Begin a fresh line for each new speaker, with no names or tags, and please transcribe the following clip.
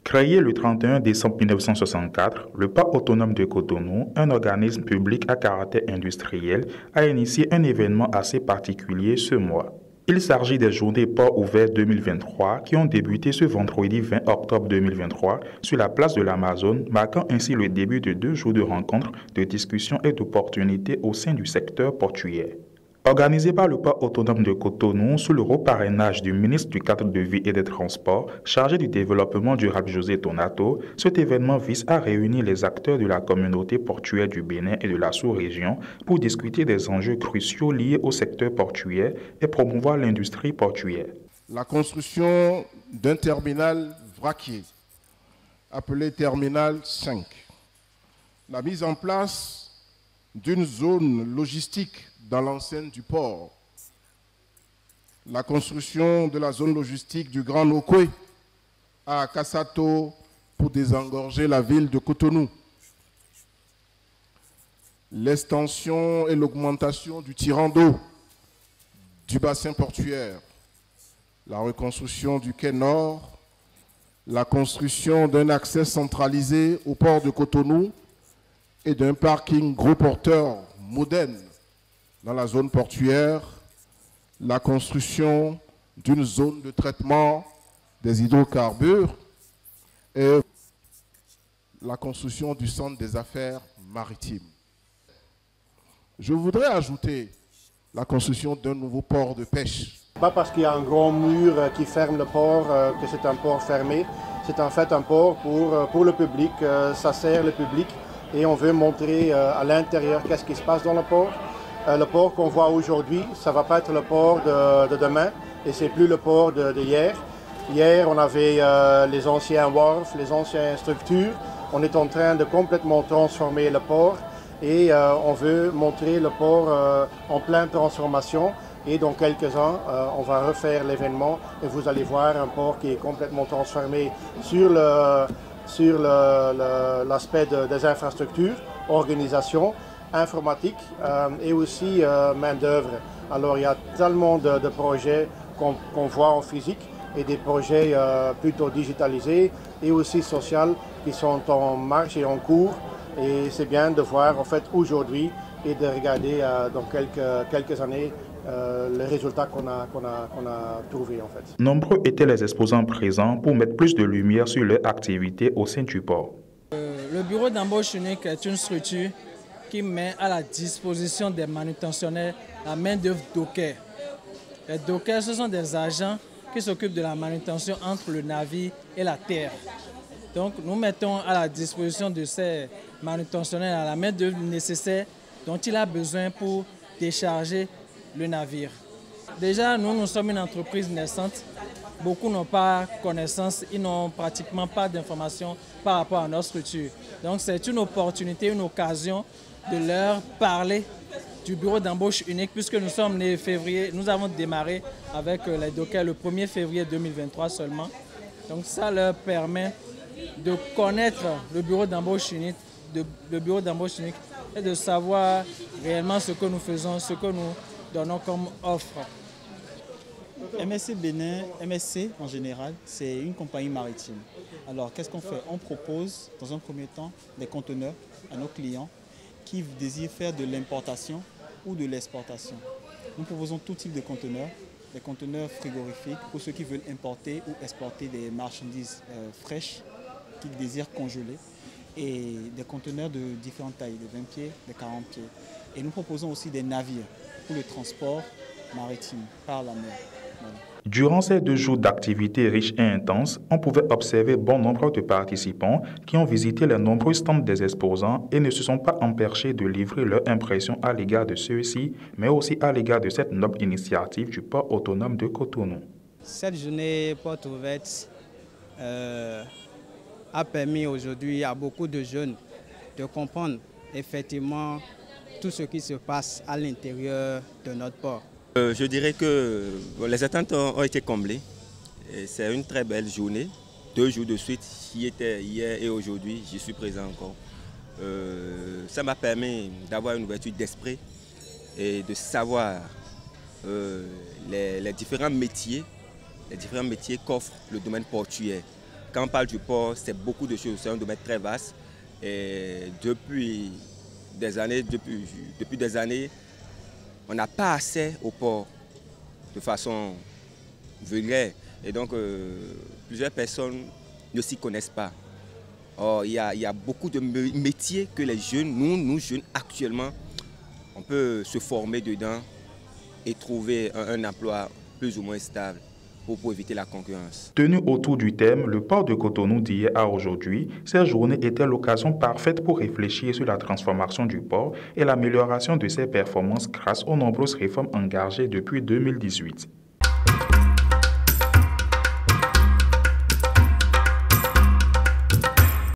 Créé le 31 décembre 1964, le Port autonome de Cotonou, un organisme public à caractère industriel, a initié un événement assez particulier ce mois. Il s'agit des Journées Port ouvertes 2023 qui ont débuté ce vendredi 20 octobre 2023 sur la place de l'Amazone, marquant ainsi le début de 2 jours de rencontres, de discussions et d'opportunités au sein du secteur portuaire. Organisé par le Port autonome de Cotonou sous le parrainage du ministre du Cadre de vie et des Transports, chargé du développement durable José Tonato, cet événement vise à réunir les acteurs de la communauté portuaire du Bénin et de la sous-région pour discuter des enjeux cruciaux liés au secteur portuaire et promouvoir l'industrie portuaire.
La construction d'un terminal vraquier, appelé Terminal 5. La mise en place d'une zone logistique dans l'enceinte du port, la construction de la zone logistique du Grand Nokwe à Kassato pour désengorger la ville de Cotonou, l'extension et l'augmentation du tirant d'eau du bassin portuaire, la reconstruction du quai nord, la construction d'un accès centralisé au port de Cotonou et d'un parking gros porteur moderne dans la zone portuaire, la construction d'une zone de traitement des hydrocarbures et la construction du centre des affaires maritimes. Je voudrais ajouter la construction d'un nouveau port de pêche.
Pas parce qu'il y a un grand mur qui ferme le port que c'est un port fermé. C'est en fait un port pour le public, ça sert le public et on veut montrer à l'intérieur qu'est-ce qui se passe dans le port. Le port qu'on voit aujourd'hui, ça ne va pas être le port de demain et c'est plus le port d'hier. Hier, on avait les anciens wharfs, les anciennes structures. On est en train de complètement transformer le port et on veut montrer le port en pleine transformation. Et dans quelques ans, on va refaire l'événement et vous allez voir un port qui est complètement transformé sur l'aspect des infrastructures, organisation, informatique et aussi main-d'œuvre. Alors il y a tellement de projets qu'on voit en physique et des projets plutôt digitalisés et aussi sociaux qui sont en marche et en cours. Et c'est bien de voir en fait aujourd'hui et de regarder dans quelques années les résultats qu'on a trouvés en fait.
Nombreux étaient les exposants présents pour mettre plus de lumière sur leur activité au sein du port.
Le bureau d'embauche unique est une structure qui met à la disposition des manutentionnaires la main-d'œuvre docker. Les dockers, ce sont des agents qui s'occupent de la manutention entre le navire et la terre. Donc nous mettons à la disposition de ces manutentionnaires la main-d'œuvre nécessaire dont il a besoin pour décharger le navire. Déjà, nous sommes une entreprise naissante. Beaucoup n'ont pas connaissance, ils n'ont pratiquement pas d'informations par rapport à notre structure. Donc c'est une opportunité, une occasion de leur parler du bureau d'embauche unique puisque nous sommes nés février, nous avons démarré avec les dockers le 1er février 2023 seulement. Donc ça leur permet de connaître le bureau d'embauche unique, et de savoir réellement ce que nous faisons, ce que nous donnons comme offre.
MSC Bénin, MSC en général, c'est une compagnie maritime. Alors qu'est-ce qu'on fait? On propose dans un premier temps des conteneurs à nos clients qui désirent faire de l'importation ou de l'exportation. Nous proposons tout type de conteneurs, des conteneurs frigorifiques pour ceux qui veulent importer ou exporter des marchandises fraîches qu'ils désirent congeler et des conteneurs de différentes tailles, de 20 pieds, de 40 pieds. Et nous proposons aussi des navires pour le transport maritime par la mer. Voilà.
Durant ces 2 jours d'activités riches et intenses, on pouvait observer bon nombre de participants qui ont visité les nombreux stands des exposants et ne se sont pas empêchés de livrer leur impression à l'égard de ceux-ci, mais aussi à l'égard de cette noble initiative du port autonome de Cotonou.
Cette journée porte ouverte a permis aujourd'hui à beaucoup de jeunes de comprendre effectivement tout ce qui se passe à l'intérieur de notre port.
Je dirais que les attentes ont été comblées. C'est une très belle journée. 2 jours de suite, j'y étais hier et aujourd'hui, j'y suis présent encore. Ça m'a permis d'avoir une ouverture d'esprit et de savoir les différents métiers qu'offre le domaine portuaire. quand on parle du port, c'est beaucoup de choses, c'est un domaine très vaste. Et depuis des années, on n'a pas accès au port de façon vulgaire. Et donc, plusieurs personnes ne s'y connaissent pas. Or, il y a beaucoup de métiers que les jeunes, nous jeunes actuellement, on peut se former dedans et trouver un emploi plus ou moins stable pour éviter la concurrence.
Tenu autour du thème « Le port de Cotonou d'hier à aujourd'hui », ces journées étaient l'occasion parfaite pour réfléchir sur la transformation du port et l'amélioration de ses performances grâce aux nombreuses réformes engagées depuis 2018.